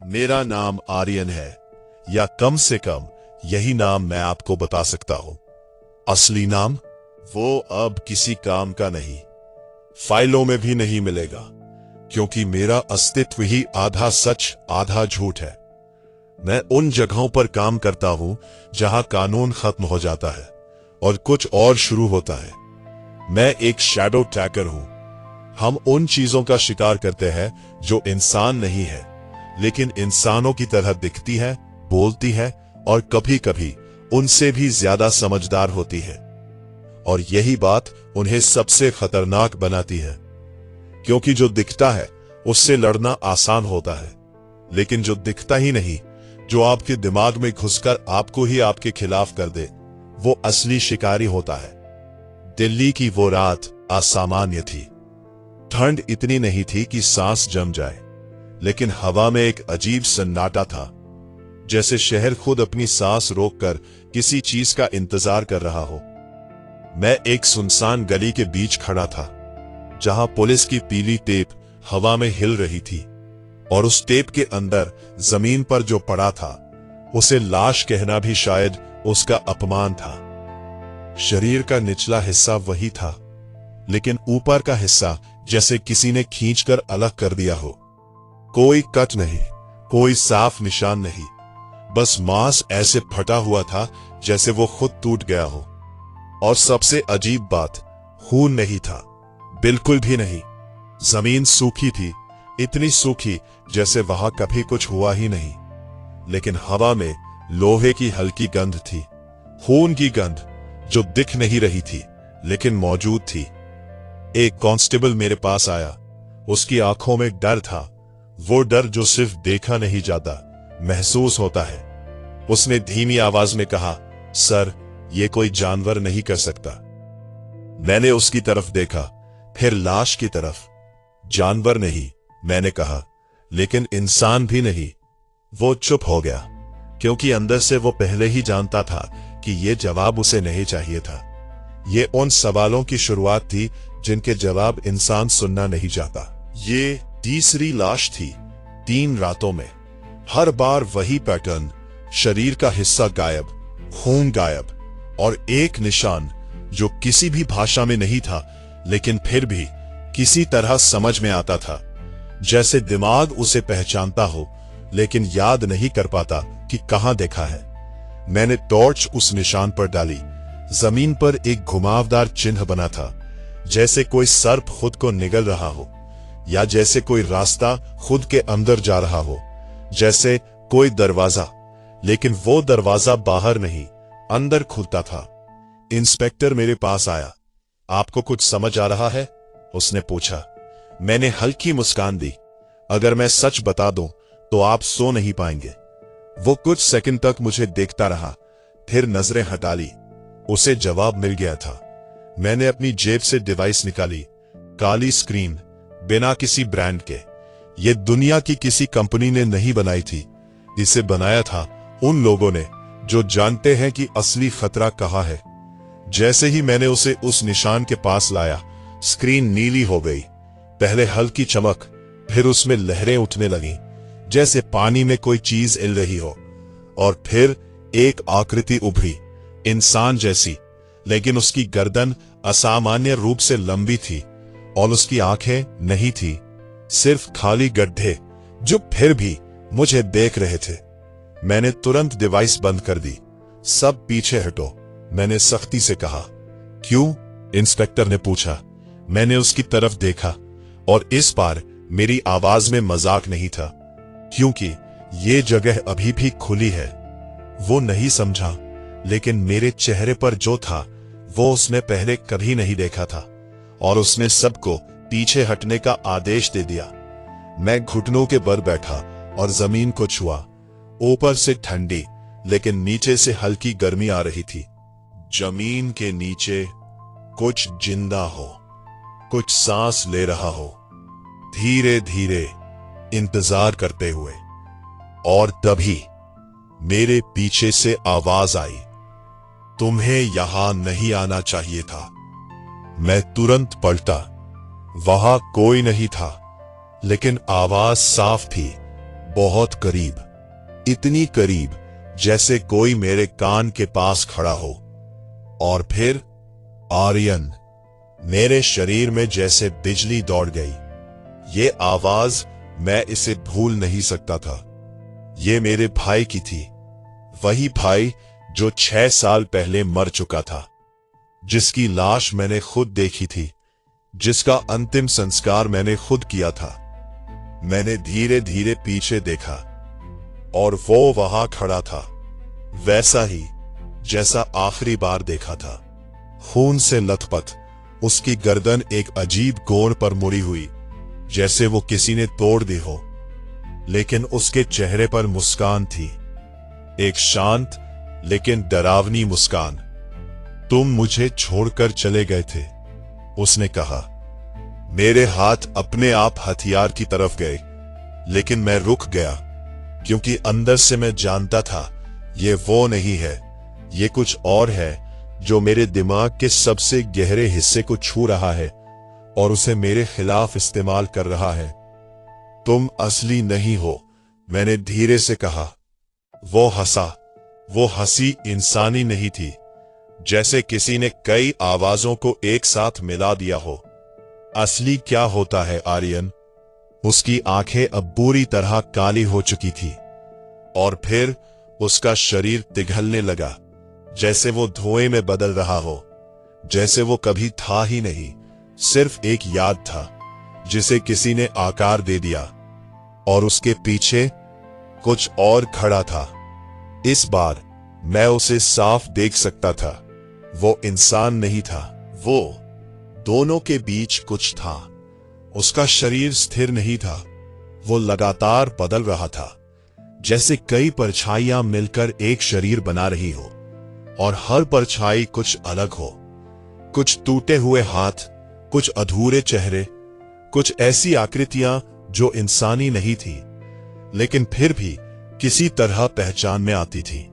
मेरा नाम आर्यन है, या कम से कम यही नाम मैं आपको बता सकता हूं। असली नाम वो अब किसी काम का नहीं, फाइलों में भी नहीं मिलेगा, क्योंकि मेरा अस्तित्व ही आधा सच आधा झूठ है। मैं उन जगहों पर काम करता हूं जहां कानून खत्म हो जाता है और कुछ और शुरू होता है। मैं एक शैडो ट्रैकर हूं। हम उन चीजों का शिकार करते हैं जो इंसान नहीं है, लेकिन इंसानों की तरह दिखती है, बोलती है और कभी कभी उनसे भी ज्यादा समझदार होती है। और यही बात उन्हें सबसे खतरनाक बनाती है, क्योंकि जो दिखता है उससे लड़ना आसान होता है, लेकिन जो दिखता ही नहीं, जो आपके दिमाग में घुसकर आपको ही आपके खिलाफ कर दे, वो असली शिकारी होता है। दिल्ली की वो रात असामान्य थी। ठंड इतनी नहीं थी कि सांस जम जाए, लेकिन हवा में एक अजीब सन्नाटा था, जैसे शहर खुद अपनी सांस रोककर किसी चीज का इंतजार कर रहा हो। मैं एक सुनसान गली के बीच खड़ा था, जहां पुलिस की पीली टेप हवा में हिल रही थी, और उस टेप के अंदर जमीन पर जो पड़ा था, उसे लाश कहना भी शायद उसका अपमान था। शरीर का निचला हिस्सा वही था, लेकिन ऊपर का हिस्सा जैसे किसी ने खींचकर अलग कर दिया हो। कोई कट नहीं, कोई साफ निशान नहीं, बस मांस ऐसे फटा हुआ था जैसे वो खुद टूट गया हो। और सबसे अजीब बात, खून नहीं था, बिल्कुल भी नहीं। जमीन सूखी थी, इतनी सूखी जैसे वहां कभी कुछ हुआ ही नहीं, लेकिन हवा में लोहे की हल्की गंध थी, खून की गंध जो दिख नहीं रही थी लेकिन मौजूद थी। एक कांस्टेबल मेरे पास आया। उसकी आंखों में डर था, वो डर जो सिर्फ देखा नहीं जाता, महसूस होता है। उसने धीमी आवाज में कहा, सर, ये कोई जानवर नहीं कर सकता। मैंने उसकी तरफ देखा, फिर लाश की तरफ। जानवर नहीं, मैंने कहा, लेकिन इंसान भी नहीं। वो चुप हो गया, क्योंकि अंदर से वो पहले ही जानता था कि ये जवाब उसे नहीं चाहिए था। ये उन सवालों की शुरुआत थी जिनके जवाब इंसान सुनना नहीं चाहता। ये तीसरी लाश थी 3 रातों में। हर बार वही पैटर्न, शरीर का हिस्सा गायब, खून गायब, और एक निशान जो किसी भी भाषा में नहीं था, लेकिन फिर भी किसी तरह समझ में आता था, जैसे दिमाग उसे पहचानता हो लेकिन याद नहीं कर पाता कि कहां देखा है। मैंने टॉर्च उस निशान पर डाली। जमीन पर एक घुमावदार चिन्ह बना था, जैसे कोई सर्प खुद को निगल रहा हो, या जैसे कोई रास्ता खुद के अंदर जा रहा हो, जैसे कोई दरवाजा, लेकिन वो दरवाजा बाहर नहीं, अंदर खुलता था। इंस्पेक्टर मेरे पास आया। आपको कुछ समझ आ रहा है? उसने पूछा। मैंने हल्की मुस्कान दी। अगर मैं सच बता दूं तो आप सो नहीं पाएंगे। वो कुछ सेकंड तक मुझे देखता रहा, फिर नजरें हटा ली। उसे जवाब मिल गया था। मैंने अपनी जेब से डिवाइस निकाली। काली स्क्रीन, बिना किसी ब्रांड के। ये दुनिया की किसी कंपनी ने नहीं बनाई थी। इसे बनाया था उन लोगों ने जो जानते हैं कि असली खतरा कहां है। जैसे ही मैंने उसे उस निशान के पास लाया, स्क्रीन नीली हो गई। पहले हल्की चमक, फिर उसमें लहरें उठने लगीं, जैसे पानी में कोई चीज हिल रही हो। और फिर एक आकृति उभरी, इंसान जैसी, लेकिन उसकी गर्दन असामान्य रूप से लंबी थी और उसकी आंखें नहीं थी, सिर्फ खाली गड्ढे जो फिर भी मुझे देख रहे थे। मैंने तुरंत डिवाइस बंद कर दी। सब पीछे हटो, मैंने सख्ती से कहा। क्यों? इंस्पेक्टर ने पूछा। मैंने उसकी तरफ देखा, और इस बार मेरी आवाज में मजाक नहीं था, क्योंकि ये जगह अभी भी खुली है। वो नहीं समझा, लेकिन मेरे चेहरे पर जो था वो उसने पहले कभी नहीं देखा था, और उसने सबको पीछे हटने का आदेश दे दिया। मैं घुटनों के बल बैठा और जमीन को छुआ। ऊपर से ठंडी, लेकिन नीचे से हल्की गर्मी आ रही थी। जमीन के नीचे कुछ जिंदा हो, कुछ सांस ले रहा हो, धीरे धीरे, इंतजार करते हुए। और तभी मेरे पीछे से आवाज आई, तुम्हें यहां नहीं आना चाहिए था। मैं तुरंत पलटा। वहां कोई नहीं था, लेकिन आवाज साफ थी, बहुत करीब, इतनी करीब जैसे कोई मेरे कान के पास खड़ा हो। और फिर आर्यन, मेरे शरीर में जैसे बिजली दौड़ गई। ये आवाज, मैं इसे भूल नहीं सकता था। ये मेरे भाई की थी, वही भाई जो 6 साल पहले मर चुका था, जिसकी लाश मैंने खुद देखी थी, जिसका अंतिम संस्कार मैंने खुद किया था। मैंने धीरे धीरे पीछे देखा और वो वहां खड़ा था, वैसा ही जैसा आखिरी बार देखा था। खून से लथपथ उसकी गर्दन एक अजीब कोण पर मुड़ी हुई, जैसे वो किसी ने तोड़ दी हो। लेकिन उसके चेहरे पर मुस्कान थी, एक शांत लेकिन डरावनी मुस्कान। तुम मुझे छोड़कर चले गए थे, उसने कहा। मेरे हाथ अपने आप हथियार की तरफ गए, लेकिन मैं रुक गया, क्योंकि अंदर से मैं जानता था ये वो नहीं है, ये कुछ और है जो मेरे दिमाग के सबसे गहरे हिस्से को छू रहा है और उसे मेरे खिलाफ इस्तेमाल कर रहा है। तुम असली नहीं हो, मैंने धीरे से कहा। वो हंसा। वो हंसी इंसानी नहीं थी, जैसे किसी ने कई आवाजों को एक साथ मिला दिया हो। असली क्या होता है आर्यन? उसकी आंखें अब बुरी तरह काली हो चुकी थी और फिर उसका शरीर पिघलने लगा, जैसे वो धुएं में बदल रहा हो, जैसे वो कभी था ही नहीं, सिर्फ एक याद था जिसे किसी ने आकार दे दिया। और उसके पीछे कुछ और खड़ा था। इस बार मैं उसे साफ देख सकता था। वो इंसान नहीं था, वो दोनों के बीच कुछ था। उसका शरीर स्थिर नहीं था, वो लगातार बदल रहा था, जैसे कई परछाइयां मिलकर एक शरीर बना रही हो, और हर परछाई कुछ अलग हो। कुछ टूटे हुए हाथ, कुछ अधूरे चेहरे, कुछ ऐसी आकृतियां जो इंसानी नहीं थी, लेकिन फिर भी किसी तरह पहचान में आती थी।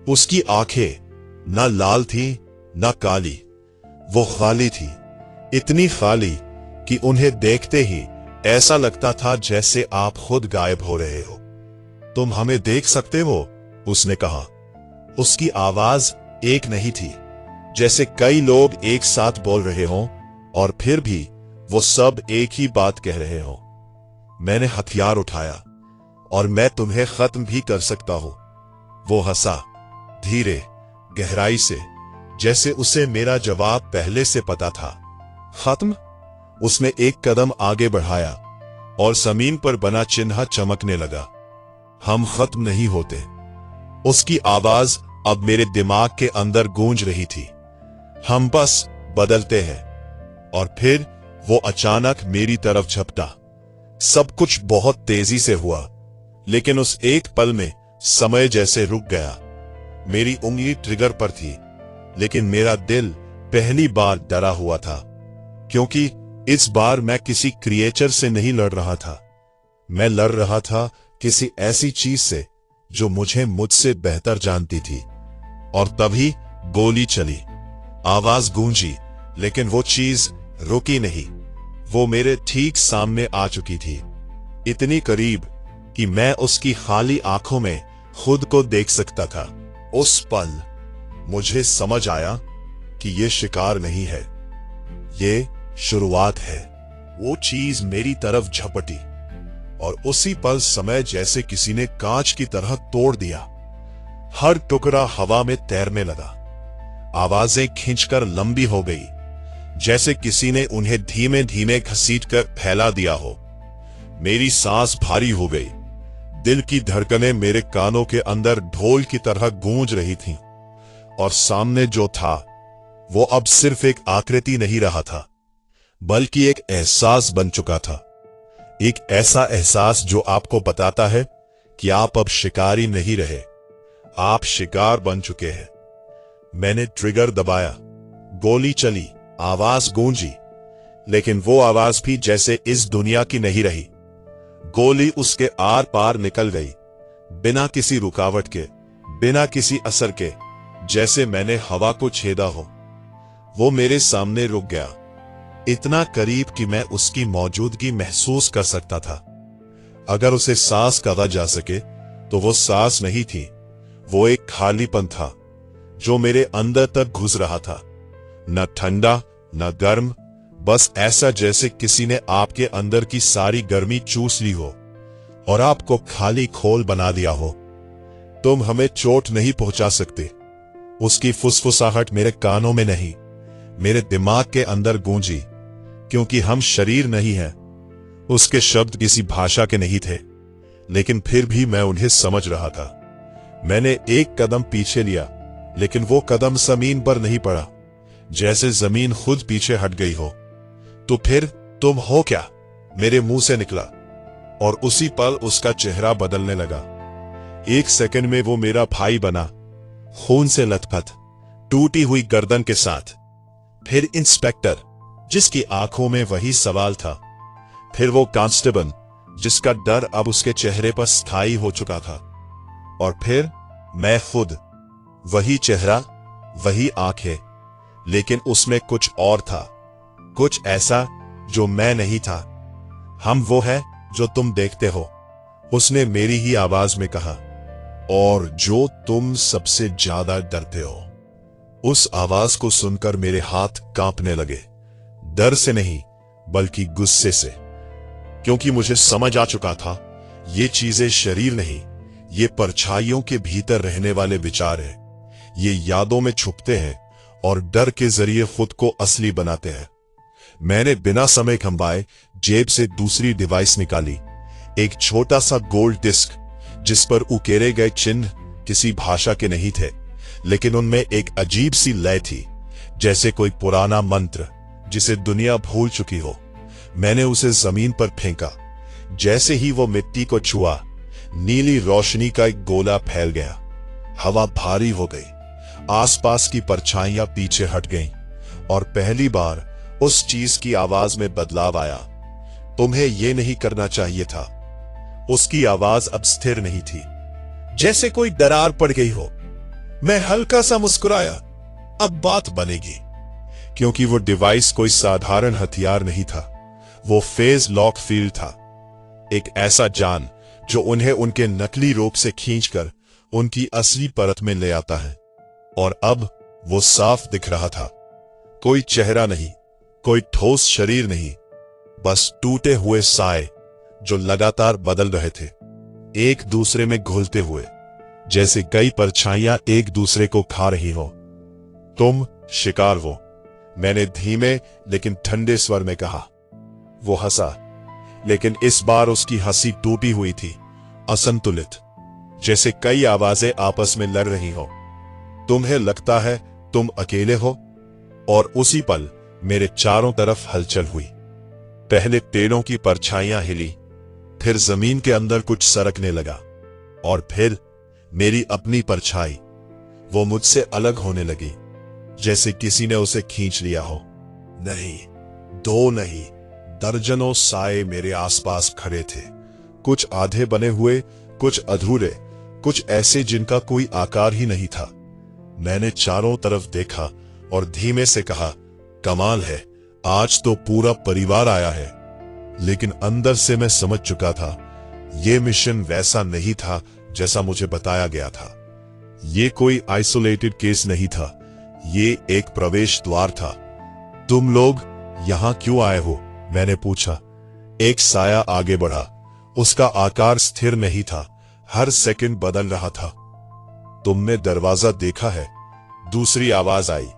उसकी आंखें न लाल थी न काली, वो खाली थी, इतनी खाली कि उन्हें देखते ही ऐसा लगता था जैसे आप खुद गायब हो रहे हो। तुम हमें देख सकते हो, उसने कहा। उसकी आवाज एक नहीं थी, जैसे कई लोग एक साथ बोल रहे हों और फिर भी वो सब एक ही बात कह रहे हों। मैंने हथियार उठाया और मैं तुम्हें खत्म भी कर सकता हूं। वो हंसा, धीरे, गहराई से, जैसे उसे मेरा जवाब पहले से पता था। खत्म? उसने एक कदम आगे बढ़ाया और जमीन पर बना चिन्ह चमकने लगा। हम खत्म नहीं होते। उसकी आवाज अब मेरे दिमाग के अंदर गूंज रही थी। हम बस बदलते हैं। और फिर वो अचानक मेरी तरफ झपटा। सब कुछ बहुत तेजी से हुआ, लेकिन उस एक पल में समय जैसे रुक गया। मेरी उंगली ट्रिगर पर थी, लेकिन मेरा दिल पहली बार डरा हुआ था, क्योंकि इस बार मैं किसी क्रिएचर से नहीं लड़ रहा था। मैं लड़ रहा था किसी ऐसी चीज से जो मुझे मुझसे बेहतर जानती थी। और तभी गोली चली। आवाज गूंजी, लेकिन वो चीज रुकी नहीं। वो मेरे ठीक सामने आ चुकी थी, इतनी करीब कि मैं उसकी खाली आंखों में खुद को देख सकता था। उस पल मुझे समझ आया कि ये शिकार नहीं है, ये शुरुआत है। वो चीज मेरी तरफ झपटी और उसी पल समय जैसे किसी ने कांच की तरह तोड़ दिया। हर टुकड़ा हवा में तैरने लगा। आवाजें खींचकर लंबी हो गई, जैसे किसी ने उन्हें धीमे धीमे घसीटकर फैला दिया हो। मेरी सांस भारी हो गई। दिल की धड़कनें मेरे कानों के अंदर ढोल की तरह गूंज रही थीं। और सामने जो था वो अब सिर्फ एक आकृति नहीं रहा था, बल्कि एक एहसास बन चुका था। एक ऐसा एहसास जो आपको बताता है कि आप अब शिकारी नहीं रहे, आप शिकार बन चुके हैं। मैंने ट्रिगर दबाया, गोली चली, आवाज गूंजी, लेकिन वो आवाज भी जैसे इस दुनिया की नहीं रही। गोली उसके आर पार निकल गई, बिना किसी रुकावट के, बिना किसी असर के, जैसे मैंने हवा को छेदा हो। वो मेरे सामने रुक गया, इतना करीब कि मैं उसकी मौजूदगी महसूस कर सकता था। अगर उसे सांस कहा जा सके तो वो सांस नहीं थी, वो एक खालीपन था जो मेरे अंदर तक घुस रहा था। न ठंडा न गर्म, बस ऐसा जैसे किसी ने आपके अंदर की सारी गर्मी चूस ली हो और आपको खाली खोल बना दिया हो। तुम हमें चोट नहीं पहुंचा सकते। उसकी फुसफुसाहट मेरे कानों में नहीं, मेरे दिमाग के अंदर गूंजी, क्योंकि हम शरीर नहीं हैं। उसके शब्द किसी भाषा के नहीं थे, लेकिन फिर भी मैं उन्हें समझ रहा था। मैंने एक कदम पीछे लिया, लेकिन वो कदम जमीन पर नहीं पड़ा, जैसे जमीन खुद पीछे हट गई हो। तो फिर तुम हो क्या? मेरे मुंह से निकला, और उसी पल उसका चेहरा बदलने लगा। एक सेकंड में वो मेरा भाई बना, खून से लथपथ, टूटी हुई गर्दन के साथ। फिर इंस्पेक्टर, जिसकी आंखों में वही सवाल था। फिर वो कांस्टेबल, जिसका डर अब उसके चेहरे पर स्थायी हो चुका था। और फिर मैं खुद, वही चेहरा, वही आंखें, लेकिन उसमें कुछ और था, कुछ ऐसा जो मैं नहीं था। हम वो है जो तुम देखते हो, उसने मेरी ही आवाज में कहा, और जो तुम सबसे ज्यादा डरते हो। उस आवाज को सुनकर मेरे हाथ कांपने लगे, डर से नहीं बल्कि गुस्से से, क्योंकि मुझे समझ आ चुका था ये चीजें शरीर नहीं, ये परछाइयों के भीतर रहने वाले विचार हैं। ये यादों में छुपते हैं और डर के जरिए खुद को असली बनाते हैं। मैंने बिना समय खंभाए जेब से दूसरी डिवाइस निकाली, एक छोटा सा गोल्ड डिस्क जिस पर उकेरे गए चिन्ह किसी भाषा के नहीं थे, लेकिन उनमें एक अजीब सी लय थी, जैसे कोई पुराना मंत्र जिसे दुनिया भूल चुकी हो। मैंने उसे जमीन पर फेंका। जैसे ही वो मिट्टी को छुआ, नीली रोशनी का एक गोला फैल गया। हवा भारी हो गई, आसपास की परछाइयां पीछे हट गईं, और पहली बार उस चीज की आवाज में बदलाव आया। तुम्हें यह नहीं करना चाहिए था। उसकी आवाज अब स्थिर नहीं थी, जैसे कोई दरार पड़ गई हो। मैं हल्का सा मुस्कुराया, अब बात बनेगी, क्योंकि वो डिवाइस कोई साधारण हथियार नहीं था। वो फेज लॉक फील्ड था, एक ऐसा जान जो उन्हें उनके नकली रूप से खींचकर उनकी असली परत में ले आता है। और अब वो साफ दिख रहा था, कोई चेहरा नहीं, कोई ठोस शरीर नहीं, बस टूटे हुए साए जो लगातार बदल रहे थे, एक दूसरे में घुलते हुए, जैसे कई परछाइयां एक दूसरे को खा रही हो। तुम शिकार हो, मैंने धीमे लेकिन ठंडे स्वर में कहा। वो हंसा, लेकिन इस बार उसकी हंसी टूटी हुई थी, असंतुलित, जैसे कई आवाजें आपस में लड़ रही हो। तुम्हें लगता है तुम अकेले हो? और उसी पल मेरे चारों तरफ हलचल हुई। पहले पेड़ों की परछाइयां हिली, फिर जमीन के अंदर कुछ सरकने लगा, और फिर मेरी अपनी परछाई, वो मुझसे अलग होने लगी, जैसे किसी ने उसे खींच लिया हो। नहीं, दो नहीं, दर्जनों साए मेरे आसपास खड़े थे, कुछ आधे बने हुए, कुछ अधूरे, कुछ ऐसे जिनका कोई आकार ही नहीं था। मैंने चारों तरफ देखा और धीमे से कहा, कमाल है, आज तो पूरा परिवार आया है। लेकिन अंदर से मैं समझ चुका था, यह मिशन वैसा नहीं था जैसा मुझे बताया गया था। ये कोई आइसोलेटेड केस नहीं था, ये एक प्रवेश द्वार था। तुम लोग यहां क्यों आए हो? मैंने पूछा। एक साया आगे बढ़ा, उसका आकार स्थिर नहीं था, हर सेकंड बदल रहा था। तुमने दरवाजा देखा है? दूसरी आवाज आई,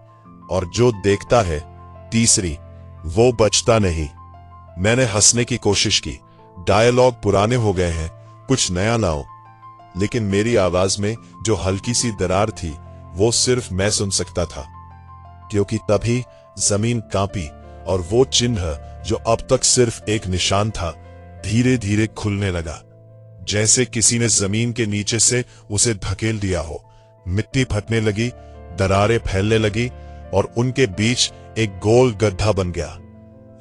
और जो देखता है, तीसरी, वो बचता नहीं। मैंने हंसने की कोशिश की, डायलॉग पुराने हो गए हैं, कुछ नया लाओ। लेकिन मेरी आवाज में जो हल्की सी दरार थी, वो सिर्फ मैं सुन सकता था, क्योंकि तभी जमीन कांपी और वो चिन्ह जो अब तक सिर्फ एक निशान था, धीरे धीरे खुलने लगा, जैसे किसी ने जमीन के नीचे से उसे धकेल दिया हो। मिट्टी फटने लगी, दरारें फैलने लगी, और उनके बीच एक गोल गड्ढा बन गया।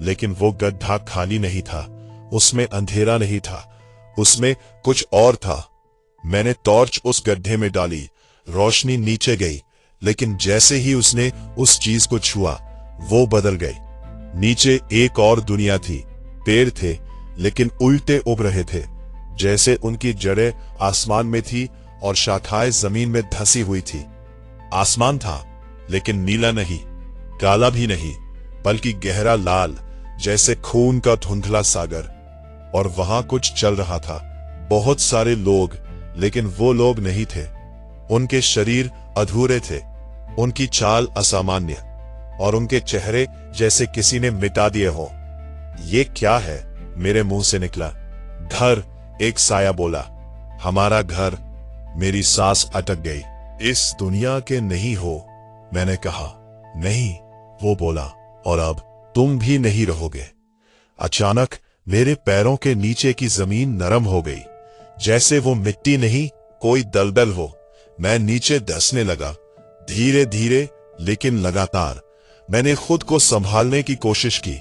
लेकिन वो गड्ढा खाली नहीं था, उसमें अंधेरा नहीं था, उसमें कुछ और था। मैंने टॉर्च उस गड्ढे में डाली, रोशनी नीचे गई, लेकिन जैसे ही उसने उस चीज को छुआ, वो बदल गई। नीचे एक और दुनिया थी, पेड़ थे, लेकिन उल्टे उब रहे थे, जैसे उनकी जड़ें आसमान में थी और शाखाएं जमीन में धंसी हुई थी। आसमान था, लेकिन नीला नहीं, काला भी नहीं, बल्कि गहरा लाल, जैसे खून का धुंधला सागर। और वहां कुछ चल रहा था। बहुत सारे लोग, लेकिन वो लोग नहीं थे। उनके शरीर अधूरे थे, उनकी चाल असामान्य, और उनके चेहरे जैसे किसी ने मिटा दिए हो। ये क्या है? मेरे मुंह से निकला। घर, एक साया बोला। हमारा घर। मेरी सांस अटक गई। इस दुनिया के नहीं हो, मैंने कहा। नहीं, वो बोला, और अब तुम भी नहीं रहोगे। अचानक मेरे पैरों के नीचे की जमीन नरम हो गई, जैसे वो मिट्टी नहीं, कोई दलदल हो। मैं नीचे धंसने लगा, धीरे धीरे लेकिन लगातार। मैंने खुद को संभालने की कोशिश की,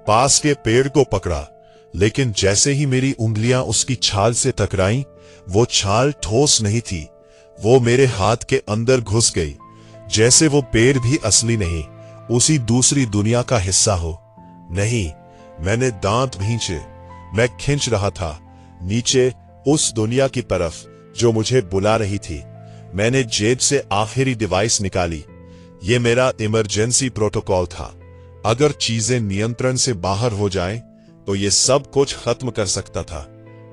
पास के पेड़ को पकड़ा, लेकिन जैसे ही मेरी उंगलियां उसकी छाल से टकराईं, वो छाल ठोस नहीं थी। वो मेरे हाथ के अंदर घुस गई, जैसे वो पेड़ भी असली नहीं, उसी दूसरी दुनिया का हिस्सा हो। नहीं, मैंने दांत भींचे। मैं खींच रहा था नीचे, उस दुनिया की तरफ जो मुझे बुला रही थी। मैंने जेब से आखिरी डिवाइस निकाली। ये मेरा इमरजेंसी प्रोटोकॉल था। अगर चीजें नियंत्रण से बाहर हो जाएं, तो ये सब कुछ खत्म कर सकता था।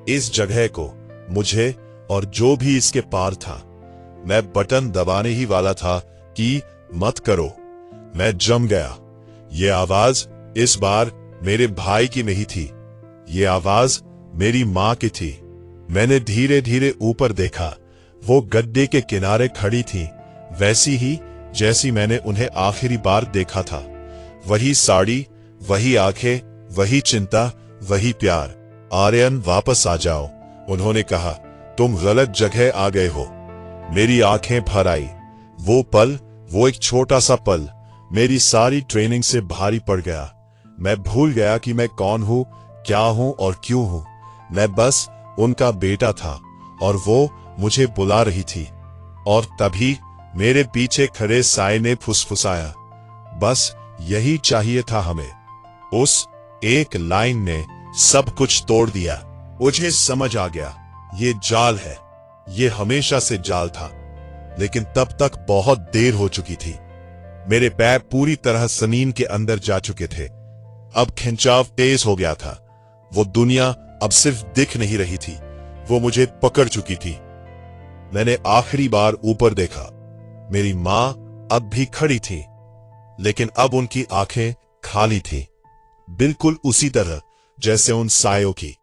इस जगह को, मुझे और जो भी इसके पार था। मैं बटन दबाने ही वाला था कि मत करो। मैं जम गया। ये आवाज इस बार मेरे भाई की नहीं थी, ये आवाज मेरी मां की थी। मैंने धीरे धीरे ऊपर देखा। वो गड्ढे के किनारे खड़ी थी, वैसी ही जैसी मैंने उन्हें आखिरी बार देखा था। वही साड़ी, वही आंखें, वही चिंता, वही प्यार। आर्यन, वापस आ जाओ, उन्होंने कहा। तुम गलत जगह आ गए हो। मेरी आंखें भर आई। वो पल, वो एक छोटा सा पल, मेरी सारी ट्रेनिंग से भारी पड़ गया। मैं भूल गया कि मैं कौन हूं, क्या हूं और क्यों हूं। मैं बस उनका बेटा था, और वो मुझे बुला रही थी। और तभी मेरे पीछे खड़े साए ने फुसफुसाया, बस यही चाहिए था हमें। उस एक लाइन ने सब कुछ तोड़ दिया। मुझे समझ आ गया, ये जाल है। ये हमेशा से जाल था, लेकिन तब तक बहुत देर हो चुकी थी। मेरे पैर पूरी तरह जमीन के अंदर जा चुके थे। अब खिंचाव तेज हो गया था। वो दुनिया अब सिर्फ दिख नहीं रही थी, वो मुझे पकड़ चुकी थी। मैंने आखिरी बार ऊपर देखा। मेरी मां अब भी खड़ी थी, लेकिन अब उनकी आंखें खाली थी, बिल्कुल उसी तरह जैसे उन सायों की।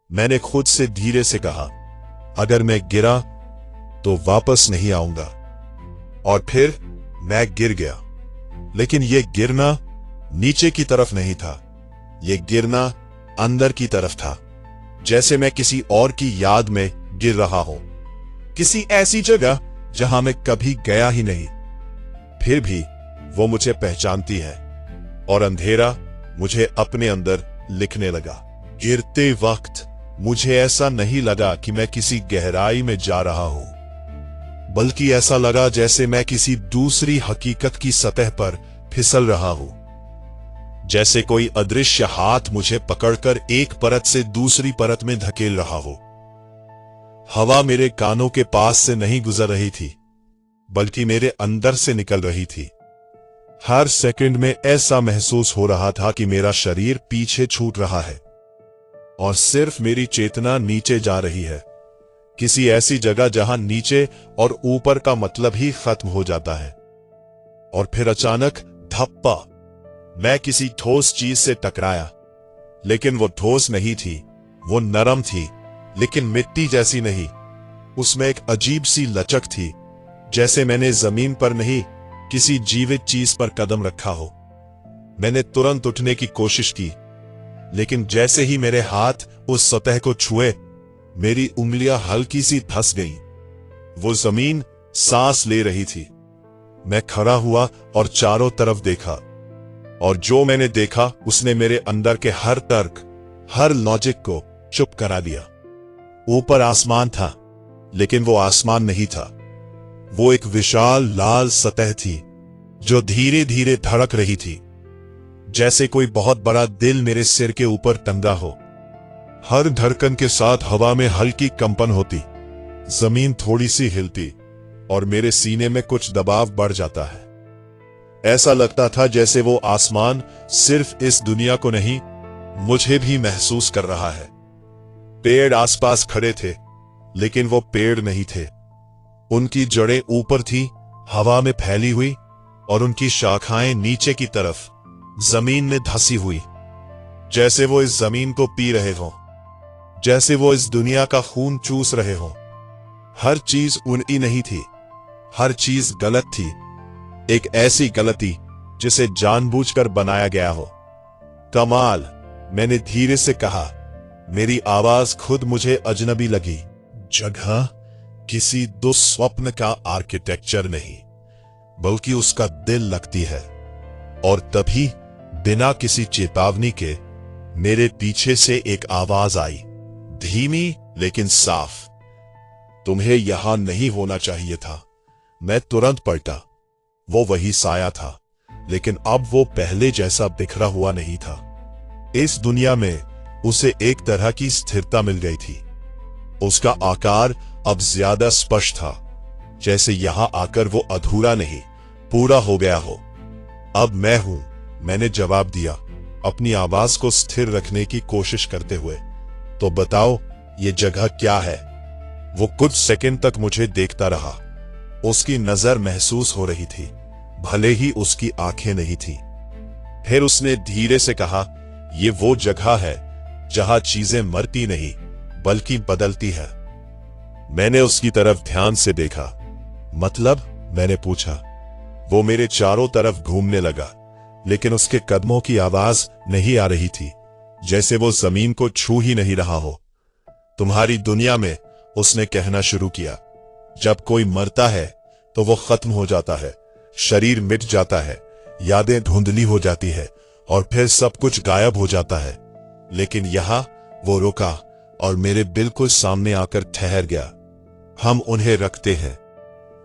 मैंने खुद से धीरे से कहा, अगर मैं गिरा तो वापस नहीं आऊंगा। और फिर मैं गिर गया। लेकिन यह गिरना नीचे की तरफ नहीं था, यह गिरना अंदर की तरफ था, जैसे मैं किसी और की याद में गिर रहा हूं, किसी ऐसी जगह जहां मैं कभी गया ही नहीं। फिर भी वो मुझे पहचानती है, और अंधेरा मुझे अपने अंदर लिखने लगा। गिरते वक्त मुझे ऐसा नहीं लगा कि मैं किसी गहराई में जा रहा हूं, बल्कि ऐसा लगा जैसे मैं किसी दूसरी हकीकत की सतह पर फिसल रहा हूं। जैसे कोई अदृश्य हाथ मुझे पकड़कर एक परत से दूसरी परत में धकेल रहा हो। हवा मेरे कानों के पास से नहीं गुजर रही थी, बल्कि मेरे अंदर से निकल रही थी। हर सेकंड में ऐसा महसूस हो रहा था कि मेरा शरीर पीछे छूट रहा है, और सिर्फ मेरी चेतना नीचे जा रही है, किसी ऐसी जगह जहां नीचे और ऊपर का मतलब ही खत्म हो जाता है। और फिर अचानक धप्पा, मैं किसी ठोस चीज से टकराया। लेकिन वो ठोस नहीं थी, वो नरम थी, लेकिन मिट्टी जैसी नहीं। उसमें एक अजीब सी लचक थी, जैसे मैंने जमीन पर नहीं, किसी जीवित चीज पर कदम रखा हो। मैंने तुरंत उठने की कोशिश की, लेकिन जैसे ही मेरे हाथ उस सतह को छुए, मेरी उंगलियां हल्की सी धंस गईं। वो जमीन सांस ले रही थी। मैं खड़ा हुआ और चारों तरफ देखा, और जो मैंने देखा उसने मेरे अंदर के हर तर्क, हर लॉजिक को चुप करा दिया। ऊपर आसमान था, लेकिन वो आसमान नहीं था। वो एक विशाल लाल सतह थी, जो धीरे धीरे धड़क रही थी, जैसे कोई बहुत बड़ा दिल मेरे सिर के ऊपर टंगा हो। हर धड़कन के साथ हवा में हल्की कंपन होती, जमीन थोड़ी सी हिलती और मेरे सीने में कुछ दबाव बढ़ जाता है। ऐसा लगता था जैसे वो आसमान सिर्फ इस दुनिया को नहीं, मुझे भी महसूस कर रहा है। पेड़ आसपास खड़े थे, लेकिन वो पेड़ नहीं थे। उनकी जड़ें ऊपर थी, हवा में फैली हुई, और उनकी शाखाएं नीचे की तरफ जमीन में धंसी हुई, जैसे वो इस जमीन को पी रहे हों, जैसे वो इस दुनिया का खून चूस रहे हों। हर चीज उनकी नहीं थी, हर चीज गलत थी, एक ऐसी गलती जिसे जानबूझकर बनाया गया हो। कमाल, मैंने धीरे से कहा। मेरी आवाज खुद मुझे अजनबी लगी। जगह किसी दुस्वप्न का आर्किटेक्चर नहीं, बल्कि उसका दिल लगती है। और तभी बिना किसी चेतावनी के मेरे पीछे से एक आवाज आई, धीमी लेकिन साफ। तुम्हें यहां नहीं होना चाहिए था। मैं तुरंत पलटा। वो वही साया था, लेकिन अब वो पहले जैसा बिखरा हुआ नहीं था। इस दुनिया में उसे एक तरह की स्थिरता मिल गई थी। उसका आकार अब ज्यादा स्पष्ट था, जैसे यहां आकर वो अधूरा नहीं, पूरा हो गया हो। अब मैं हूं, मैंने जवाब दिया, अपनी आवाज को स्थिर रखने की कोशिश करते हुए। तो बताओ, ये जगह क्या है? वो कुछ सेकंड तक मुझे देखता रहा। उसकी नजर महसूस हो रही थी, भले ही उसकी आंखें नहीं थी। फिर उसने धीरे से कहा, ये वो जगह है जहां चीजें मरती नहीं, बल्कि बदलती है। मैंने उसकी तरफ ध्यान से देखा। मतलब? मैंने पूछा। वो मेरे चारों तरफ घूमने लगा, लेकिन उसके कदमों की आवाज नहीं आ रही थी, जैसे वो जमीन को छू ही नहीं रहा हो। तुम्हारी दुनिया में, उसने कहना शुरू किया, जब कोई मरता है तो वो खत्म हो जाता है, शरीर मिट जाता है, यादें धुंधली हो जाती है, और फिर सब कुछ गायब हो जाता है। लेकिन यहां वो रुका और मेरे बिल्कुल सामने आकर ठहर गया। हम उन्हें रखते हैं।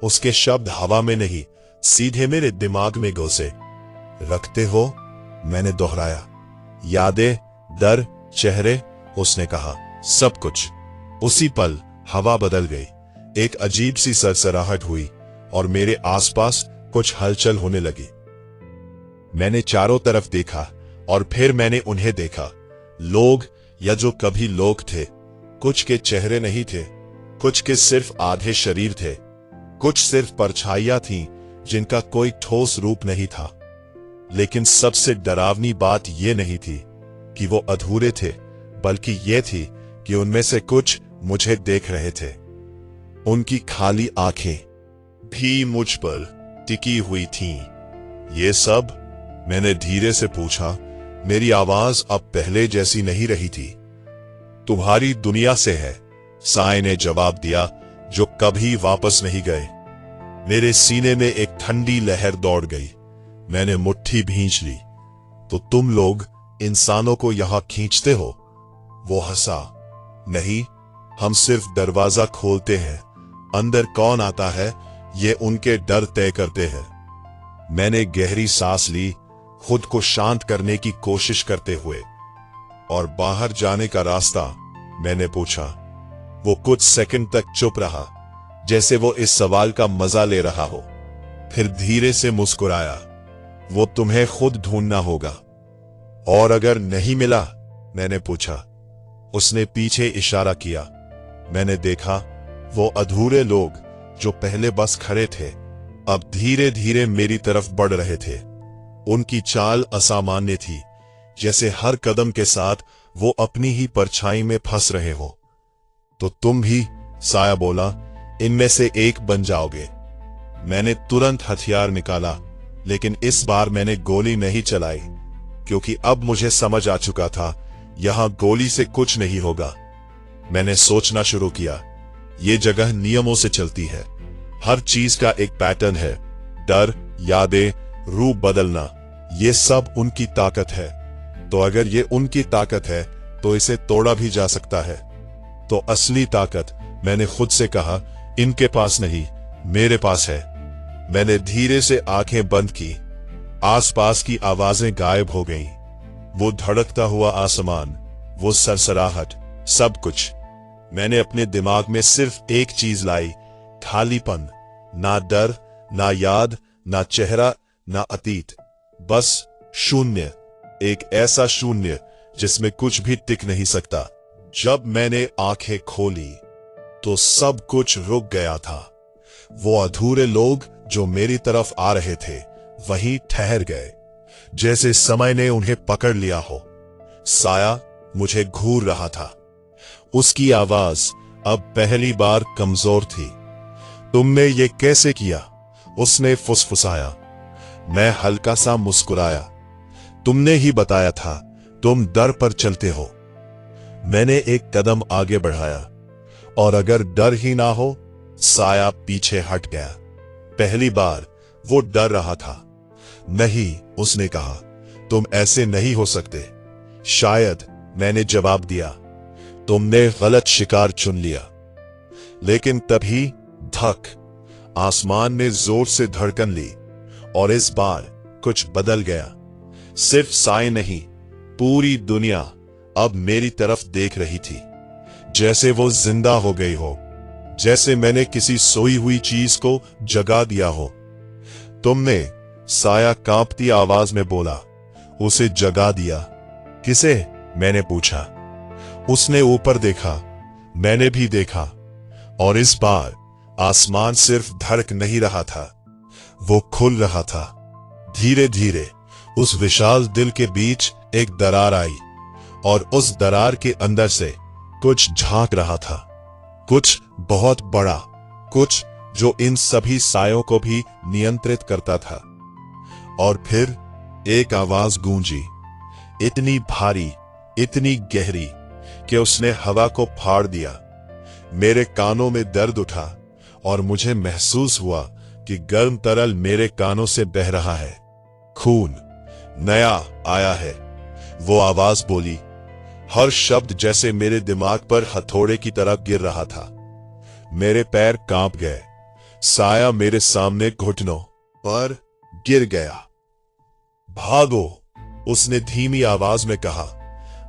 उसके शब्द हवा में नहीं, सीधे मेरे दिमाग में घुसे। रखते हो? मैंने दोहराया। यादें, डर, चेहरे, उसने कहा, सब कुछ। उसी पल हवा बदल गई। एक अजीब सी सरसराहट हुई और मेरे आसपास कुछ हलचल होने लगी। मैंने चारों तरफ देखा और फिर मैंने उन्हें देखा। लोग, या जो कभी लोग थे। कुछ के चेहरे नहीं थे, कुछ के सिर्फ आधे शरीर थे, कुछ सिर्फ परछाइयां थीं जिनका कोई ठोस रूप नहीं था। लेकिन सबसे डरावनी बात यह नहीं थी कि वो अधूरे थे, बल्कि यह थी कि उनमें से कुछ मुझे देख रहे थे। उनकी खाली आंखें भी मुझ पर टिकी हुई थीं। ये सब? मैंने धीरे से पूछा। मेरी आवाज अब पहले जैसी नहीं रही थी। तुम्हारी दुनिया से है, साय ने जवाब दिया, जो कभी वापस नहीं गए। मेरे सीने में एक ठंडी लहर दौड़ गई। मैंने मुट्ठी भींच ली। तो तुम लोग इंसानों को यहां खींचते हो? वो हंसा। नहीं, हम सिर्फ दरवाजा खोलते हैं। अंदर कौन आता है, ये उनके डर तय करते हैं। मैंने गहरी सांस ली, खुद को शांत करने की कोशिश करते हुए। और बाहर जाने का रास्ता? मैंने पूछा। वो कुछ सेकंड तक चुप रहा, जैसे वो इस सवाल का मजा ले रहा हो। फिर धीरे से मुस्कुराया। वो तुम्हें खुद ढूंढना होगा। और अगर नहीं मिला? मैंने पूछा। उसने पीछे इशारा किया। मैंने देखा, वो अधूरे लोग जो पहले बस खड़े थे, अब धीरे धीरे मेरी तरफ बढ़ रहे थे। उनकी चाल असामान्य थी, जैसे हर कदम के साथ वो अपनी ही परछाई में फंस रहे हो। तो तुम भी, साया बोला, इनमें से एक बन जाओगे। मैंने तुरंत हथियार निकाला, लेकिन इस बार मैंने गोली नहीं चलाई, क्योंकि अब मुझे समझ आ चुका था, यहां गोली से कुछ नहीं होगा। मैंने सोचना शुरू किया। ये जगह नियमों से चलती है। हर चीज का एक पैटर्न है। डर, यादें, रूप बदलना, ये सब उनकी ताकत है। तो अगर ये उनकी ताकत है, तो इसे तोड़ा भी जा सकता है। तो असली ताकत, मैंने खुद से कहा, इनके पास नहीं, मेरे पास है। मैंने धीरे से आंखें बंद की। आसपास की आवाजें गायब हो गईं। वो धड़कता हुआ आसमान, वो सरसराहट, सब कुछ। मैंने अपने दिमाग में सिर्फ एक चीज लाई, खालीपन। ना डर, ना याद, ना चेहरा, ना अतीत, बस शून्य। एक ऐसा शून्य जिसमें कुछ भी टिक नहीं सकता। जब मैंने आंखें खोली तो सब कुछ रुक गया था। वो अधूरे लोग जो मेरी तरफ आ रहे थे वहीं ठहर गए, जैसे समय ने उन्हें पकड़ लिया हो। साया मुझे घूर रहा था। उसकी आवाज अब पहली बार कमजोर थी। तुमने ये कैसे किया? उसने फुसफुसाया। मैं हल्का सा मुस्कुराया। तुमने ही बताया था तुम डर पर चलते हो। मैंने एक कदम आगे बढ़ाया। और अगर डर ही ना हो? साया पीछे हट गया। पहली बार वो डर रहा था। नहीं, उसने कहा, तुम ऐसे नहीं हो सकते। शायद, मैंने जवाब दिया। तुमने गलत शिकार चुन लिया। लेकिन तभी धक, आसमान ने जोर से धड़कन ली और इस बार कुछ बदल गया। सिर्फ साए नहीं, पूरी दुनिया अब मेरी तरफ देख रही थी, जैसे वो जिंदा हो गई हो, जैसे मैंने किसी सोई हुई चीज को जगा दिया हो। तुमने, साया कांपती आवाज में बोला, उसे जगा दिया। किसे? मैंने पूछा। उसने ऊपर देखा, मैंने भी देखा, और इस बार आसमान सिर्फ धड़क नहीं रहा था, वो खुल रहा था। धीरे धीरे उस विशाल दिल के बीच एक दरार आई और उस दरार के अंदर से कुछ झांक रहा था। कुछ बहुत बड़ा, कुछ जो इन सभी सायों को भी नियंत्रित करता था। और फिर एक आवाज गूंजी, इतनी भारी, इतनी गहरी कि उसने हवा को फाड़ दिया। मेरे कानों में दर्द उठा और मुझे महसूस हुआ कि गर्म तरल मेरे कानों से बह रहा है। खून नया आया है, वो आवाज बोली। हर शब्द जैसे मेरे दिमाग पर हथौड़े की तरह गिर रहा था। मेरे पैर कांप गए। साया मेरे सामने घुटनों पर गिर गया। भागो, उसने धीमी आवाज में कहा।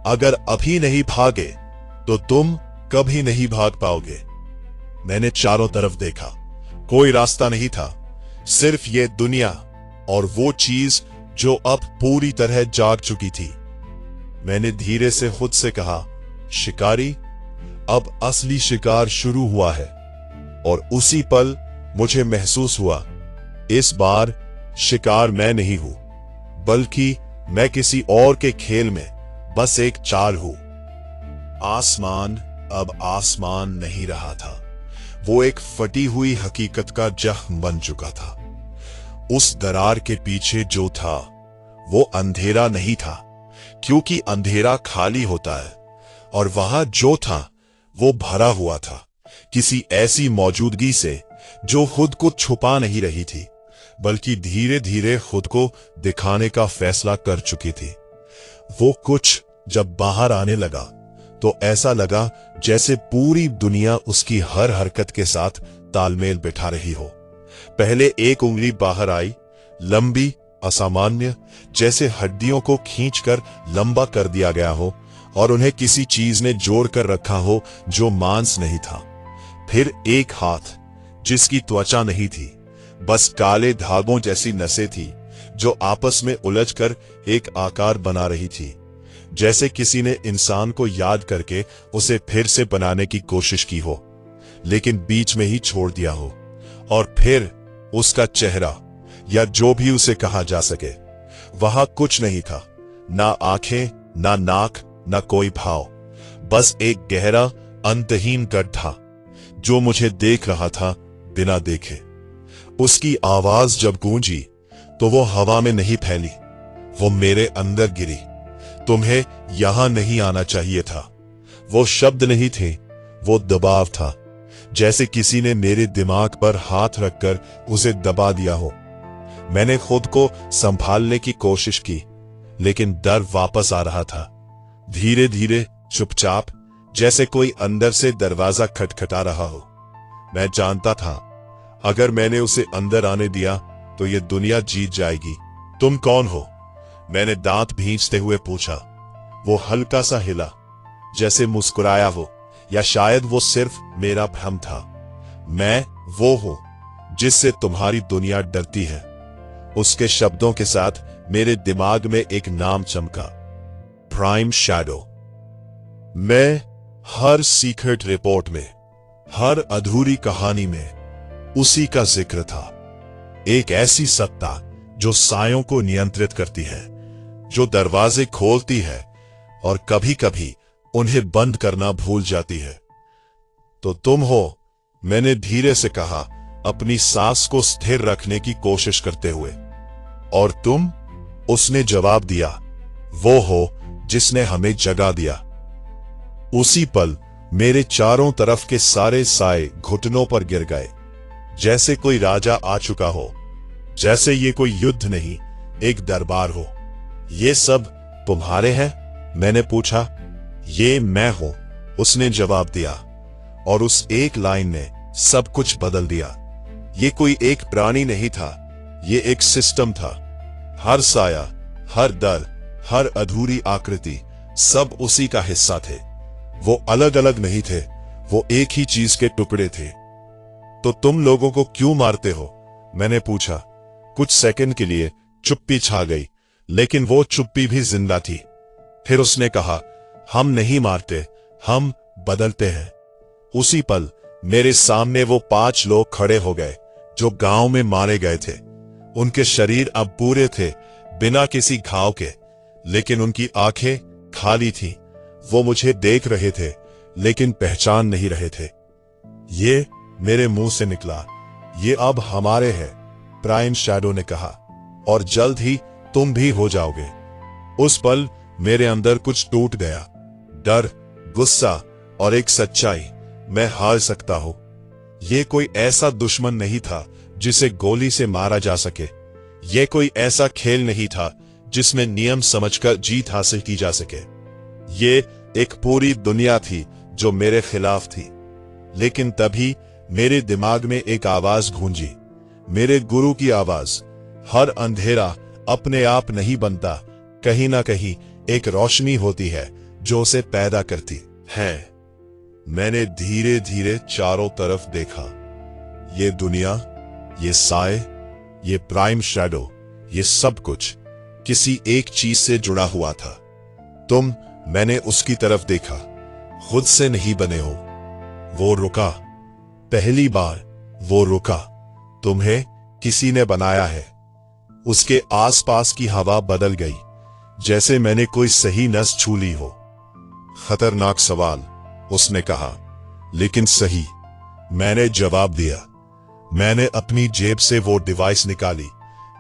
अगर अभी नहीं भागे तो तुम कभी नहीं भाग पाओगे। मैंने चारों तरफ देखा। कोई रास्ता नहीं था, सिर्फ ये दुनिया और वो चीज जो अब पूरी तरह जाग चुकी थी। मैंने धीरे से खुद से कहा, शिकारी, अब असली शिकार शुरू हुआ है। और उसी पल मुझे महसूस हुआ, इस बार शिकार मैं नहीं हूं, बल्कि मैं किसी और के खेल में बस एक चाल हूं। आसमान अब आसमान नहीं रहा था, वो एक फटी हुई हकीकत का जख्म बन चुका था। उस दरार के पीछे जो था वो अंधेरा नहीं था, क्योंकि अंधेरा खाली होता है, और वहां जो था वो भरा हुआ था किसी ऐसी मौजूदगी से जो खुद को छुपा नहीं रही थी, बल्कि धीरे धीरे खुद को दिखाने का फैसला कर चुकी थी। वो कुछ जब बाहर आने लगा तो ऐसा लगा जैसे पूरी दुनिया उसकी हर हरकत के साथ तालमेल बिठा रही हो। पहले एक उंगली बाहर आई, लंबी, असामान्य, जैसे हड्डियों को खींचकर लंबा कर दिया गया हो और उन्हें किसी चीज ने जोड़ कर रखा हो जो मांस नहीं था। फिर एक हाथ, जिसकी त्वचा नहीं थी, बस काले धागों जैसी नसें थी जो आपस में उलझकर एक आकार बना रही थी, जैसे किसी ने इंसान को याद करके उसे फिर से बनाने की कोशिश की हो, लेकिन बीच में ही छोड़ दिया हो। और फिर उसका चेहरा, या जो भी उसे कहा जा सके, वहां कुछ नहीं था, ना आंखें, ना नाक, ना कोई भाव, बस एक गहरा, अंतहीन गड्ढा जो मुझे देख रहा था बिना देखे। उसकी आवाज जब गूंजी तो वो हवा में नहीं फैली, वो मेरे अंदर गिरी। तुम्हें यहां नहीं आना चाहिए था। वो शब्द नहीं थे, वो दबाव था, जैसे किसी ने मेरे दिमाग पर हाथ रखकर उसे दबा दिया हो। मैंने खुद को संभालने की कोशिश की, लेकिन डर वापस आ रहा था, धीरे धीरे, चुपचाप, जैसे कोई अंदर से दरवाजा खटखटा रहा हो। मैं जानता था, अगर मैंने उसे अंदर आने दिया तो ये दुनिया जीत जाएगी। तुम कौन हो? मैंने दांत भींचते हुए पूछा। वो हल्का सा हिला, जैसे मुस्कुराया हो, या शायद वो सिर्फ मेरा भ्रम था। मैं वो हूं जिससे तुम्हारी दुनिया डरती है। उसके शब्दों के साथ मेरे दिमाग में एक नाम चमका, प्राइम शैडो। मैं हर सीक्रेट रिपोर्ट में, हर अधूरी कहानी में उसी का जिक्र था। एक ऐसी सत्ता जो सायों को नियंत्रित करती है, जो दरवाजे खोलती है और कभी कभी उन्हें बंद करना भूल जाती है। तो तुम हो, मैंने धीरे से कहा, अपनी सांस को स्थिर रखने की कोशिश करते हुए। और तुम? उसने जवाब दिया, वो हो जिसने हमें जगा दिया। उसी पल मेरे चारों तरफ के सारे साए घुटनों पर गिर गए, जैसे कोई राजा आ चुका हो, जैसे ये कोई युद्ध नहीं, एक दरबार हो। ये सब तुम्हारे हैं? मैंने पूछा। ये मैं हूं, उसने जवाब दिया। और उस एक लाइन ने सब कुछ बदल दिया। ये कोई एक प्राणी नहीं था, ये एक सिस्टम था। हर साया, हर दर, हर अधूरी आकृति, सब उसी का हिस्सा थे। वो अलग अलग नहीं थे, वो एक ही चीज के टुकड़े थे। तो तुम लोगों को क्यों मारते हो? मैंने पूछा। कुछ सेकंड के लिए चुप्पी छा गई, लेकिन वो चुप्पी भी जिंदा थी। फिर उसने कहा, हम नहीं मारते, हम बदलते हैं। उसी पल मेरे सामने वो 5 लोग खड़े हो गए जो गांव में मारे गए थे। उनके शरीर अब पूरे थे, बिना किसी घाव के, लेकिन उनकी आंखें खाली थीं। वो मुझे देख रहे थे, लेकिन पहचान नहीं रहे थे। ये मेरे मुंह से निकला, ये अब हमारे हैं, प्राइम शैडो ने कहा, और जल्द ही तुम भी हो जाओगे। उस पल मेरे अंदर कुछ टूट गया, डर, गुस्सा और एक सच्चाई, मैं हार सकता हूं। ये कोई ऐसा दुश्मन नहीं था जिसे गोली से मारा जा सके। ये कोई ऐसा खेल नहीं था जिसमें नियम समझकर जीत हासिल की जा सके। ये एक पूरी दुनिया थी जो मेरे खिलाफ थी। लेकिन तभी मेरे दिमाग में एक आवाज गूंजी, मेरे गुरु की आवाज। हर अंधेरा अपने आप नहीं बनता, कहीं ना कहीं एक रोशनी होती है जो उसे पैदा करती है। मैंने धीरे धीरे चारों तरफ देखा। ये दुनिया, ये साए, ये प्राइम शैडो, ये सब कुछ किसी एक चीज से जुड़ा हुआ था। तुम, मैंने उसकी तरफ देखा, खुद से नहीं बने हो। वो रुका, पहली बार वो रुका। तुम्हें किसी ने बनाया है। उसके आसपास की हवा बदल गई, जैसे मैंने कोई सही नस छू ली हो। खतरनाक सवाल, उसने कहा, लेकिन सही। मैंने जवाब दिया। मैंने अपनी जेब से वो डिवाइस निकाली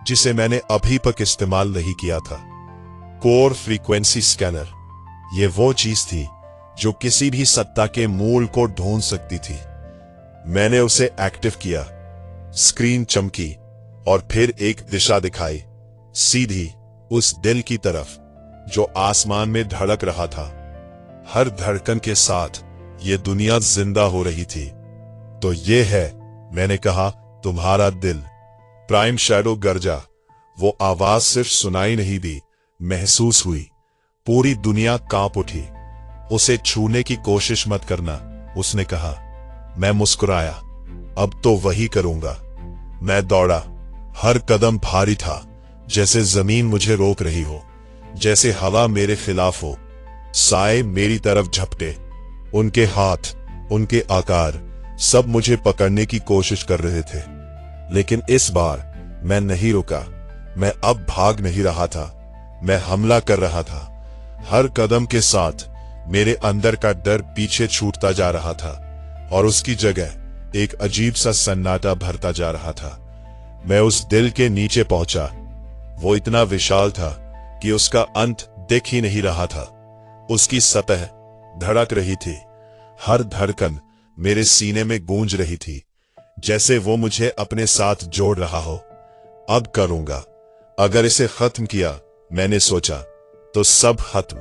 जिसे मैंने अभी तक इस्तेमाल नहीं किया था, कोर फ्रीक्वेंसी स्कैनर। ये वो चीज थी जो किसी भी सत्ता के मूल को ढूंढ सकती थी। मैंने उसे एक्टिव किया। स्क्रीन चमकी और फिर एक दिशा दिखाई, सीधी उस दिल की तरफ जो आसमान में धड़क रहा था। हर धड़कन के साथ ये दुनिया जिंदा हो रही थी। तो ये है, मैंने कहा, तुम्हारा दिल। प्राइम शैडो गरजा। वो आवाज सिर्फ सुनाई नहीं दी, महसूस हुई। पूरी दुनिया कांप उठी। उसे छूने की कोशिश मत करना, उसने कहा। मैं मुस्कुराया। अब तो वही करूंगा। मैं दौड़ा। हर कदम भारी था, जैसे जमीन मुझे रोक रही हो, जैसे हवा मेरे खिलाफ हो। साए मेरी तरफ झपटे। उनके हाथ, उनके आकार, सब मुझे पकड़ने की कोशिश कर रहे थे। लेकिन इस बार मैं नहीं रुका। मैं अब भाग नहीं रहा था, मैं हमला कर रहा था। हर कदम के साथ मेरे अंदर का डर पीछे छूटता जा रहा था और उसकी जगह एक अजीब सा सन्नाटा भरता जा रहा था। मैं उस दिल के नीचे पहुंचा। वो इतना विशाल था कि उसका अंत दिख ही नहीं रहा था। उसकी सतह धड़क रही थी। हर धड़कन मेरे सीने में गूंज रही थी, जैसे वो मुझे अपने साथ जोड़ रहा हो। अब करूंगा। अगर इसे खत्म किया, मैंने सोचा, तो सब खत्म।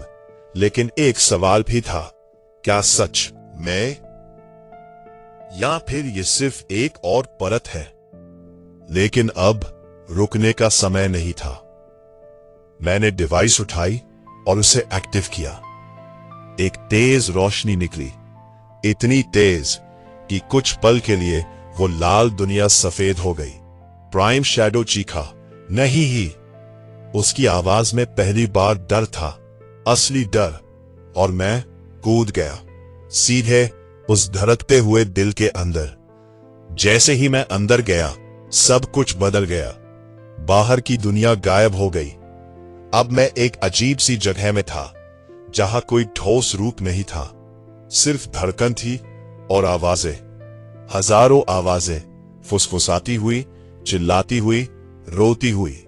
लेकिन एक सवाल भी था, क्या सच मैं, या फिर ये सिर्फ एक और परत है? लेकिन अब रुकने का समय नहीं था। मैंने डिवाइस उठाई और उसे एक्टिव किया। एक तेज रोशनी निकली, इतनी तेज कि कुछ पल के लिए वो लाल दुनिया सफेद हो गई। प्राइम शैडो चीखा, नहीं ही। उसकी आवाज में पहली बार डर था, असली डर, और मैं कूद गया सीधे उस धड़कते हुए दिल के अंदर। जैसे ही मैं अंदर गया, सब कुछ बदल गया। बाहर की दुनिया गायब हो गई। अब मैं एक अजीब सी जगह में था, जहां कोई ठोस रूप नहीं था, सिर्फ धड़कन थी और आवाजें, हजारों आवाजें, फुसफुसाती हुई, चिल्लाती हुई, रोती हुई।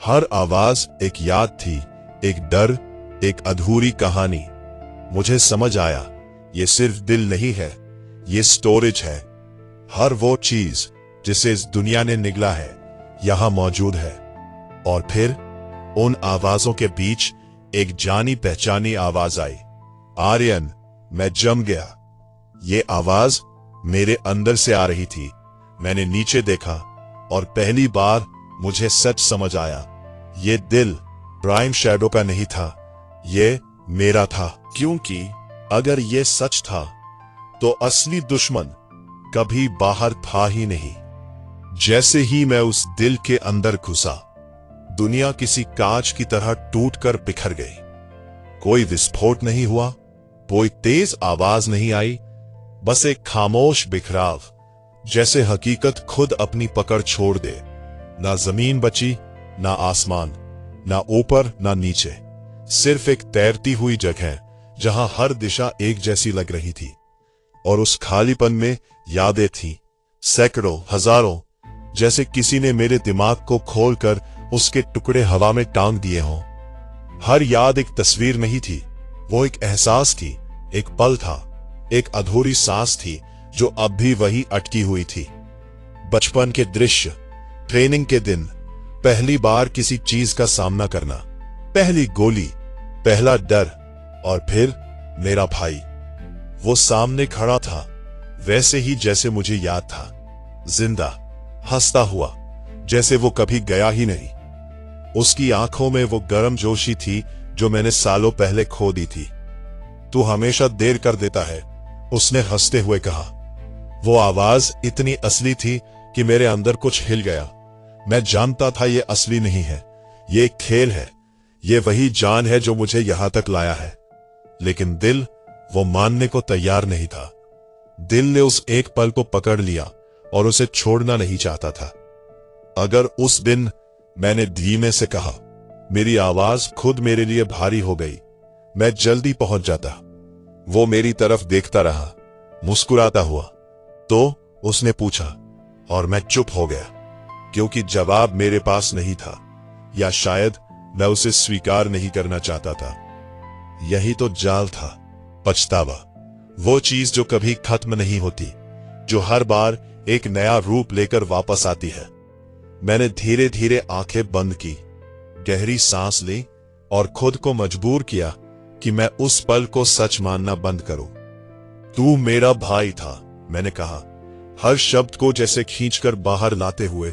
हर आवाज एक याद थी, एक डर, एक अधूरी कहानी। मुझे समझ आया, ये सिर्फ दिल नहीं है, ये स्टोरेज है। हर वो चीज जिसे इस दुनिया ने निगला है, यहां मौजूद है। और फिर उन आवाजों के बीच एक जानी पहचानी आवाज आई, आर्यन। मैं जम गया। ये आवाज मेरे अंदर से आ रही थी। मैंने नीचे देखा और पहली बार मुझे सच समझ आया। ये दिल प्राइम शैडो का नहीं था, ये मेरा था। क्योंकि अगर ये सच था, तो असली दुश्मन कभी बाहर था ही नहीं। जैसे ही मैं उस दिल के अंदर घुसा, दुनिया किसी कांच की तरह टूटकर बिखर गई। कोई विस्फोट नहीं हुआ, कोई तेज आवाज नहीं आई, बस एक खामोश बिखराव, जैसे हकीकत खुद अपनी पकड़ छोड़ दे। ना जमीन बची, ना आसमान, ना ऊपर ना नीचे, सिर्फ एक तैरती हुई जगह जहां हर दिशा एक जैसी लग रही थी। और उस खालीपन में यादें थीं, सैकड़ों, हजारों, जैसे किसी ने मेरे दिमाग को खोलकर उसके टुकड़े हवा में टांग दिए हों। हर याद एक तस्वीर नहीं थी, वो एक एहसास थी, एक पल था, एक अधूरी सांस थी जो अब भी वही अटकी हुई थी। बचपन के दृश्य, ट्रेनिंग के दिन, पहली बार किसी चीज का सामना करना, पहली गोली, पहला डर, और फिर मेरा भाई। वो सामने खड़ा था, वैसे ही जैसे मुझे याद था, जिंदा, हंसता हुआ, जैसे वो कभी गया ही नहीं। उसकी आंखों में वो गर्मजोशी थी जो मैंने सालों पहले खो दी थी। तू हमेशा देर कर देता है, उसने हंसते हुए कहा। वो आवाज इतनी असली थी कि मेरे अंदर कुछ हिल गया। मैं जानता था ये असली नहीं है, ये एक खेल है, ये वही जान है जो मुझे यहां तक लाया है। लेकिन दिल वो मानने को तैयार नहीं था। दिल ने उस एक पल को पकड़ लिया और उसे छोड़ना नहीं चाहता था। अगर उस दिन मैंने धीमे से कहा, मेरी आवाज खुद मेरे लिए भारी हो गई, मैं जल्दी पहुंच जाता। वो मेरी तरफ देखता रहा, मुस्कुराता हुआ। तो उसने पूछा, और मैं चुप हो गया, क्योंकि जवाब मेरे पास नहीं था, या शायद मैं उसे स्वीकार नहीं करना चाहता था। यही तो जाल था, पछतावा, वो चीज जो कभी खत्म नहीं होती, जो हर बार एक नया रूप लेकर वापस आती है। मैंने धीरे धीरे आंखें बंद की, गहरी सांस ली और खुद को मजबूर किया कि मैं उस पल को सच मानना बंद करूं। तू मेरा भाई था, मैंने कहा, हर शब्द को जैसे खींचकर बाहर लाते हुए,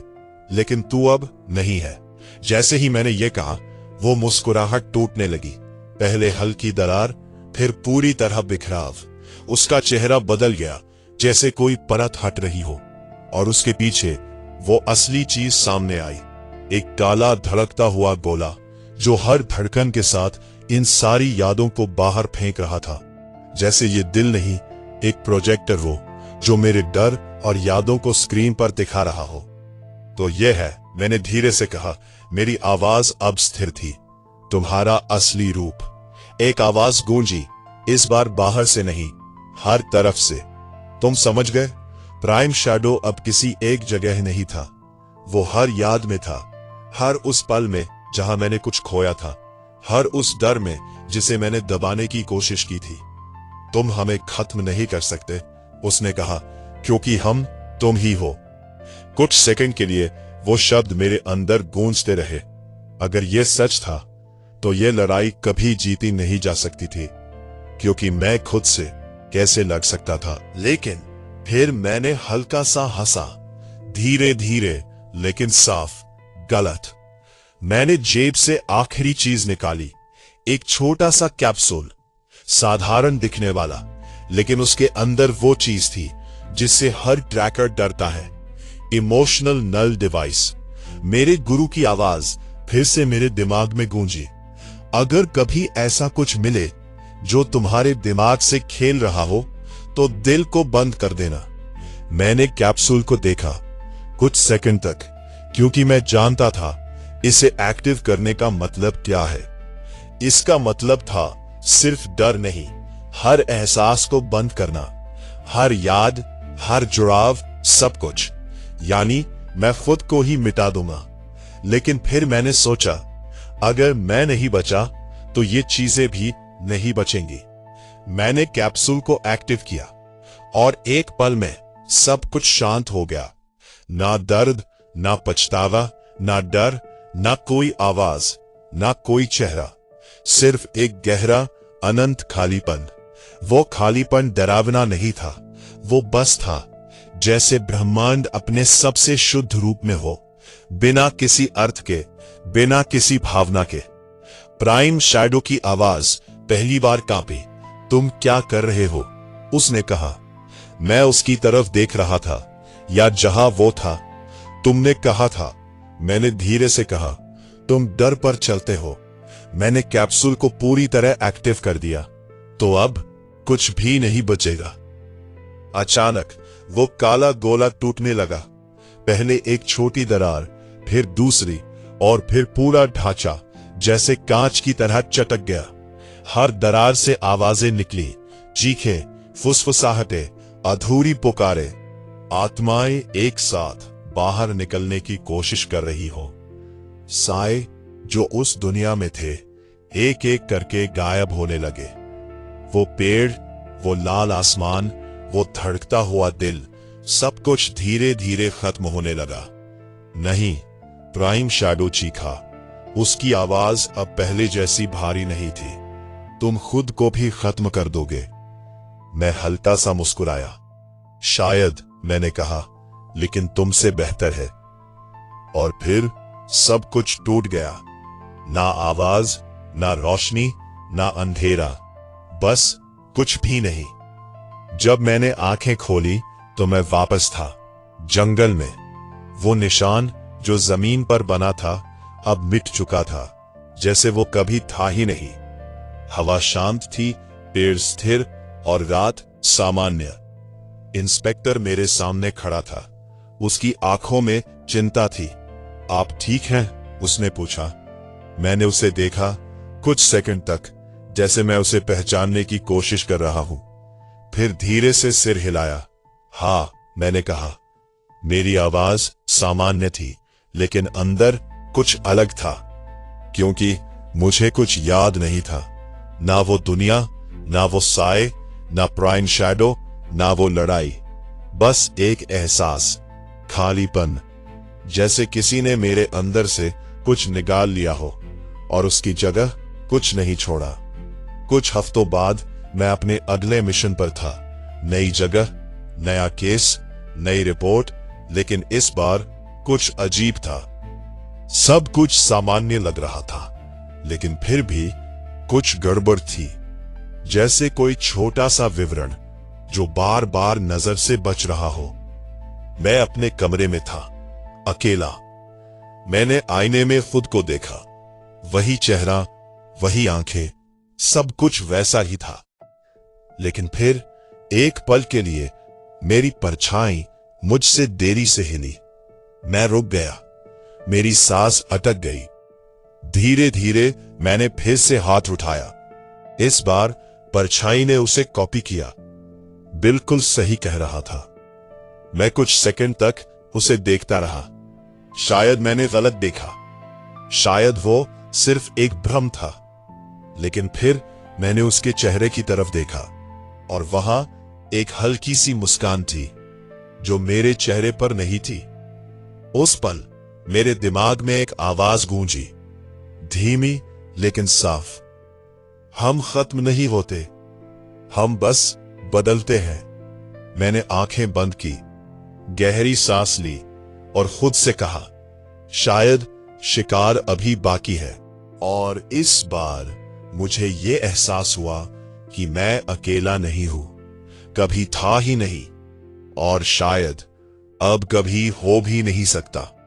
लेकिन तू अब नहीं है। जैसे ही मैंने ये कहा, वो मुस्कुराहट टूटने लगी, पहले हल्की दरार, फिर पूरी तरह बिखराव। उसका चेहरा बदल गया, जैसे कोई परत हट रही हो, और उसके पीछे वो असली चीज सामने आई, एक काला धड़कता हुआ गोला, जो हर धड़कन के साथ इन सारी यादों को बाहर फेंक रहा था। जैसे ये दिल नहीं, एक प्रोजेक्टर वो, जो मेरे डर और यादों को स्क्रीन पर दिखा रहा हो। तो ये है, मैंने धीरे से कहा। मेरी आवाज अब स्थिर थी, तुम्हारा असली रूप। एक आवाज गूंजी, इस बार बाहर से नहीं, हर तरफ से। तुम समझ गए? प्राइम शैडो अब किसी एक जगह नहीं था, वो हर याद में था, हर उस पल में जहां मैंने कुछ खोया था, हर उस डर में जिसे मैंने दबाने की कोशिश की थी। तुम हमें खत्म नहीं कर सकते, उसने कहा, क्योंकि हम तुम ही हो। कुछ सेकंड के लिए वो शब्द मेरे अंदर गूंजते रहे। अगर ये सच था, तो ये लड़ाई कभी जीती नहीं जा सकती थी, क्योंकि मैं खुद से कैसे लड़ सकता था। लेकिन फिर मैंने हल्का सा हंसा, धीरे धीरे लेकिन साफ। गलत। मैंने जेब से आखिरी चीज निकाली, एक छोटा सा कैप्सूल, साधारण दिखने वाला, लेकिन उसके अंदर वो चीज थी जिससे हर ट्रैकर डरता है। इमोशनल नल डिवाइस। मेरे गुरु की आवाज फिर से मेरे दिमाग में गूंजी। अगर कभी ऐसा कुछ मिले जो तुम्हारे दिमाग से खेल रहा हो तो दिल को बंद कर देना। मैंने कैप्सूल को देखा कुछ सेकंड तक, क्योंकि मैं जानता था इसे एक्टिव करने का मतलब क्या है। इसका मतलब था सिर्फ डर नहीं, हर एहसास को बंद करना, हर याद, हर जुड़ाव, सब कुछ। यानी मैं खुद को ही मिटा दूंगा। लेकिन फिर मैंने सोचा, अगर मैं नहीं बचा तो ये चीजें भी नहीं बचेंगी। मैंने कैप्सूल को एक्टिव किया और एक पल में सब कुछ शांत हो गया। ना दर्द, ना पछतावा, ना डर, ना कोई आवाज, ना कोई चेहरा, सिर्फ एक गहरा अनंत खालीपन। वो खालीपन डरावना नहीं था, वो बस था जैसे ब्रह्मांड अपने सबसे शुद्ध रूप में हो, बिना किसी अर्थ के, बिना किसी भावना के। प्राइम शैडो की आवाज पहली बार कांपी। तुम क्या कर रहे हो? उसने कहा। मैं उसकी तरफ देख रहा था, या जहां वो था। तुमने कहा था। मैंने धीरे से कहा, तुम डर पर चलते हो। मैंने कैप्सूल को पूरी तरह एक्टिव कर दिया। तो अब कुछ भी नहीं बचेगा। अचानक वो काला गोला टूटने लगा। पहले एक छोटी दरार, फिर दूसरी, और फिर पूरा ढांचा जैसे कांच की तरह चटक गया। हर दरार से आवाजें निकली, चीखें, फुसफुसाहटें, अधूरी पुकारे। आत्माएं एक साथ बाहर निकलने की कोशिश कर रही हो। साए जो उस दुनिया में थे, एक एक करके गायब होने लगे। वो पेड़, वो लाल आसमान, वो धड़कता हुआ दिल, सब कुछ धीरे धीरे खत्म होने लगा। नहीं, प्राइम शैडो चीखा। उसकी आवाज अब पहले जैसी भारी नहीं थी। तुम खुद को भी खत्म कर दोगे। मैं हल्का सा मुस्कुराया। शायद, मैंने कहा, लेकिन तुमसे बेहतर है। और फिर सब कुछ टूट गया। ना आवाज, ना रोशनी, ना अंधेरा, बस कुछ भी नहीं। जब मैंने आंखें खोली तो मैं वापस था, जंगल में। वो निशान जो जमीन पर बना था अब मिट चुका था, जैसे वो कभी था ही नहीं। हवा शांत थी, पेड़ स्थिर, और रात सामान्य। इंस्पेक्टर मेरे सामने खड़ा था। उसकी आंखों में चिंता थी। आप ठीक हैं? उसने पूछा। मैंने उसे देखा कुछ सेकंड तक, जैसे मैं उसे पहचानने की कोशिश कर रहा हूं। फिर धीरे से सिर हिलाया। हाँ, मैंने कहा। मेरी आवाज सामान्य थी, लेकिन अंदर कुछ अलग था, क्योंकि मुझे कुछ याद नहीं था। ना वो दुनिया, ना वो साए, ना प्राइम शैडो, ना वो लड़ाई। बस एक एहसास, खालीपन, जैसे किसी ने मेरे अंदर से कुछ निकाल लिया हो और उसकी जगह कुछ नहीं छोड़ा। कुछ हफ्तों बाद मैं अपने अगले मिशन पर था। नई जगह, नया केस, नई रिपोर्ट, लेकिन इस बार कुछ अजीब था। सब कुछ सामान्य लग रहा था, लेकिन फिर भी कुछ गड़बड़ थी। जैसे कोई छोटा सा विवरण जो बार बार नजर से बच रहा हो। मैं अपने कमरे में था, अकेला। मैंने आईने में खुद को देखा। वही चेहरा, वही आंखें, सब कुछ वैसा ही था। लेकिन फिर एक पल के लिए मेरी परछाई मुझसे देरी से हिली। मैं रुक गया। मेरी सांस अटक गई। धीरे धीरे मैंने फिर से हाथ उठाया। इस बार परछाई ने उसे कॉपी किया। बिल्कुल सही कह रहा था। मैं कुछ सेकंड तक उसे देखता रहा। शायद मैंने गलत देखा, शायद वो सिर्फ एक भ्रम था। लेकिन फिर मैंने उसके चेहरे की तरफ देखा, और वहां एक हल्की सी मुस्कान थी जो मेरे चेहरे पर नहीं थी। उस पल मेरे दिमाग में एक आवाज गूंजी, धीमी लेकिन साफ। हम खत्म नहीं होते, हम बस बदलते हैं। मैंने आंखें बंद की, गहरी सांस ली और खुद से कहा, शायद शिकार अभी बाकी है। और इस बार मुझे यह एहसास हुआ कि मैं अकेला नहीं हूं, कभी था ही नहीं और शायद अब कभी हो भी नहीं सकता।